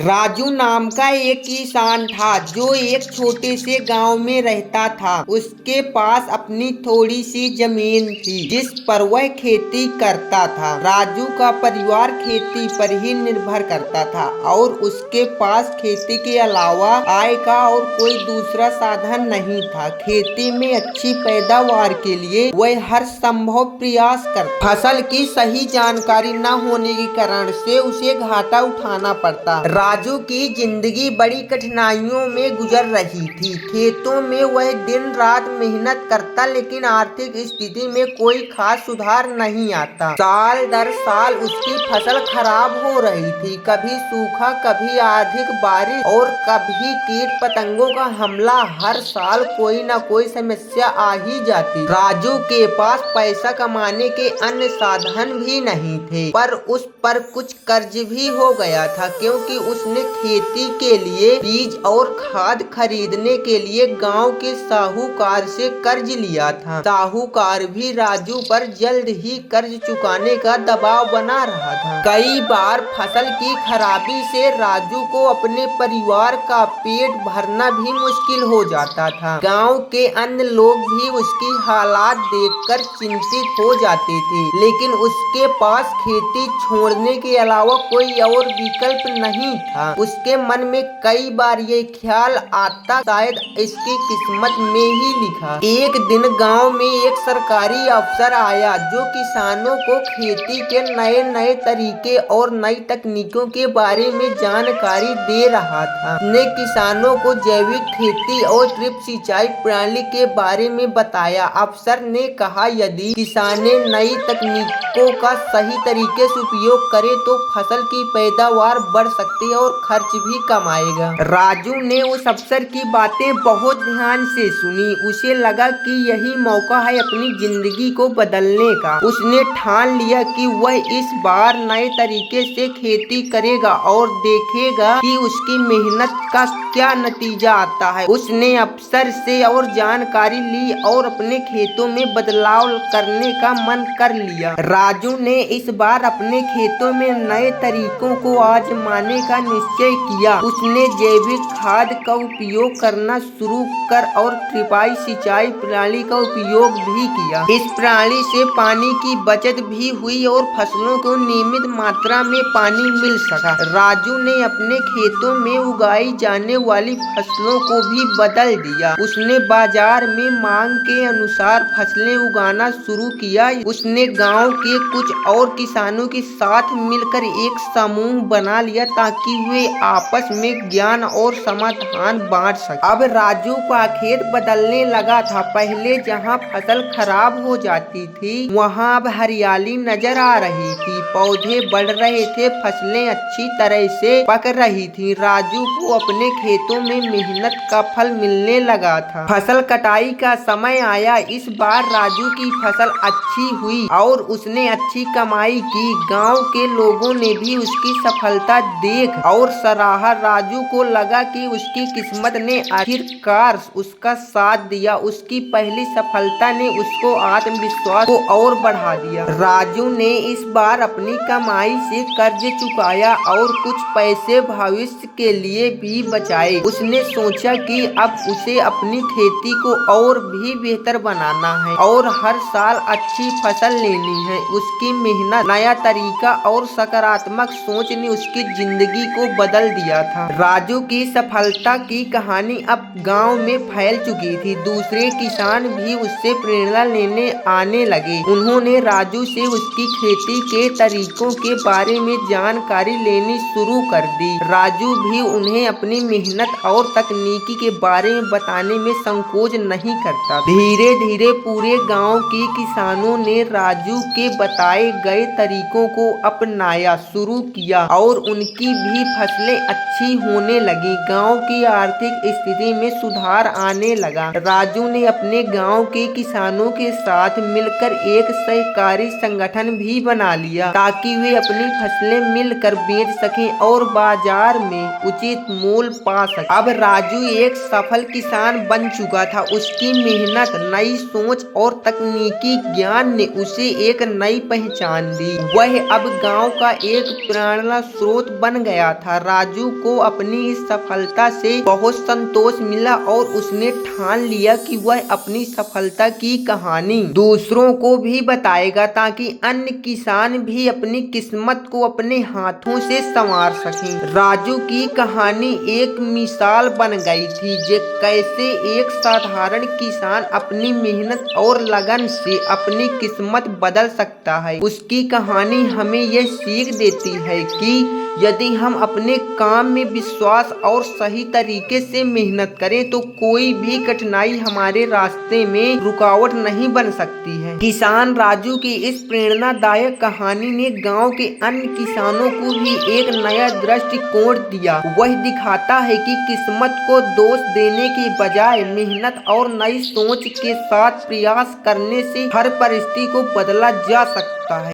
राजू नाम का एक किसान था जो एक छोटे से गांव में रहता था। उसके पास अपनी थोड़ी सी जमीन थी जिस पर वह खेती करता था। राजू का परिवार खेती पर ही निर्भर करता था और उसके पास खेती के अलावा आय का और कोई दूसरा साधन नहीं था। खेती में अच्छी पैदावार के लिए वह हर संभव प्रयास करता। फसल की सही जानकारी न होने के कारण से उसे घाटा उठाना पड़ता। राजू की जिंदगी बड़ी कठिनाइयों में गुजर रही थी। खेतों में वह दिन रात मेहनत करता लेकिन आर्थिक स्थिति में कोई खास सुधार नहीं आता। साल दर साल उसकी फसल खराब हो रही थी। कभी सूखा, कभी अधिक बारिश और कभी कीट पतंगों का हमला। हर साल कोई न कोई समस्या आ ही जाती। राजू के पास पैसा कमाने के अन्य साधन भी नहीं थे, पर उस पर कुछ कर्ज भी हो गया था क्योंकि उसने खेती के लिए बीज और खाद खरीदने के लिए गांव के साहूकार से कर्ज लिया था। साहूकार भी राजू पर जल्द ही कर्ज चुकाने का दबाव बना रहा था। कई बार फसल की खराबी से राजू को अपने परिवार का पेट भरना भी मुश्किल हो जाता था। गांव के अन्य लोग भी उसकी हालात देखकर चिंतित हो जाते थे, लेकिन उसके पास खेती छोड़ने के अलावा कोई और विकल्प नहीं था। उसके मन में कई बार ये ख्याल आता शायद इसकी किस्मत में ही लिखा। एक दिन गांव में एक सरकारी अफसर आया जो किसानों को खेती के नए नए तरीके और नई तकनीकों के बारे में जानकारी दे रहा था। ने किसानों को जैविक खेती और ड्रिप सिंचाई प्रणाली के बारे में बताया। अफसर ने कहा यदि किसाने नई तकनीकों का सही तरीके से उपयोग करे तो फसल की पैदावार बढ़ सकती है और खर्च भी कम आएगा। राजू ने उस अफसर की बातें बहुत ध्यान से सुनी। उसे लगा कि यही मौका है अपनी जिंदगी को बदलने का। उसने ठान लिया कि वह इस बार नए तरीके से खेती करेगा और देखेगा कि उसकी मेहनत का क्या नतीजा आता है। उसने अफसर से और जानकारी ली और अपने खेतों में बदलाव करने का मन कर लिया। राजू ने इस बार अपने खेतों में नए तरीकों को आजमाने का निश्चय किया। उसने जैविक खाद का उपयोग करना शुरू कर और ड्रिप सिंचाई प्रणाली का उपयोग भी किया। इस प्रणाली से पानी की बचत भी हुई और फसलों को नियमित मात्रा में पानी मिल सका। राजू ने अपने खेतों में उगाई जाने वाली फसलों को भी बदल दिया। उसने बाजार में मांग के अनुसार फसलें उगाना शुरू किया। उसने गांव के कुछ और किसानों के साथ मिलकर एक समूह बना लिया ताकि वे आपस में ज्ञान और समाधान बांट सके। अब राजू का खेत बदलने लगा था। पहले जहां फसल खराब हो जाती थी वहां अब हरियाली नजर आ रही थी। पौधे बढ़ रहे थे, फसलें अच्छी तरह से पक रही थी। राजू को अपने खेतों में मेहनत का फल मिलने लगा था। फसल कटाई का समय आया। इस बार राजू की फसल अच्छी हुई और उसने अच्छी कमाई की। गांव के लोगों ने भी उसकी सफलता देख और सराहा। राजू को लगा कि उसकी किस्मत ने आखिरकार उसका साथ दिया। उसकी पहली सफलता ने उसको आत्मविश्वास को और बढ़ा दिया। राजू ने इस बार अपनी कमाई से कर्ज चुकाया और कुछ पैसे भविष्य के लिए भी बचाए। उसने सोचा कि अब उसे अपनी खेती को और भी बेहतर बनाना है और हर साल अच्छी फसल लेनी है। उसकी मेहनत, नया तरीका और सकारात्मक सोच ने उसकी जिंदगी को बदल दिया था। राजू की सफलता की कहानी अब गांव में फैल चुकी थी। दूसरे किसान भी उससे प्रेरणा लेने आने लगे। उन्होंने राजू से उसकी खेती के तरीकों के बारे में जानकारी लेनी शुरू कर दी। राजू भी उन्हें अपनी मेहनत और तकनीकी के बारे में बताने में संकोच नहीं करता। धीरे धीरे पूरे गांव के किसानों ने राजू के बताए गए तरीकों को अपनाया शुरू किया और उनकी भी फसलें अच्छी होने लगी। गांव की आर्थिक स्थिति में सुधार आने लगा। राजू ने अपने गांव के किसानों के साथ मिलकर एक सहकारी संगठन भी बना लिया ताकि वे अपनी फसलें मिलकर बेच सकें और बाजार में उचित मूल्य पा सकें। अब राजू एक सफल किसान बन चुका था। उसकी मेहनत, नई सोच और तकनीकी ज्ञान ने उसे एक नई पहचान दी। वह अब गांव का एक प्रेरणा स्रोत बन गया था। राजू को अपनी इस सफलता से बहुत संतोष मिला और उसने ठान लिया कि वह अपनी सफलता की कहानी दूसरों को भी बताएगा, ताकि अन्य किसान भी अपनी किस्मत को अपने हाथों से संवार सकें। राजू की कहानी एक मिसाल बन गई थी कि कैसे एक साधारण किसान अपनी मेहनत और लगन से अपनी किस्मत बदल सकता है। उसकी कहानी हमें यह सीख देती है कि यदि हम अपने काम में विश्वास और सही तरीके से मेहनत करें तो कोई भी कठिनाई हमारे रास्ते में रुकावट नहीं बन सकती है। किसान राजू की इस प्रेरणादायक कहानी ने गांव के अन्य किसानों को भी एक नया दृष्टिकोण दिया। वह दिखाता है कि किस्मत को दोष देने के बजाय मेहनत और नई सोच के साथ प्रयास करने से हर परिस्थिति को बदला जा सकता है।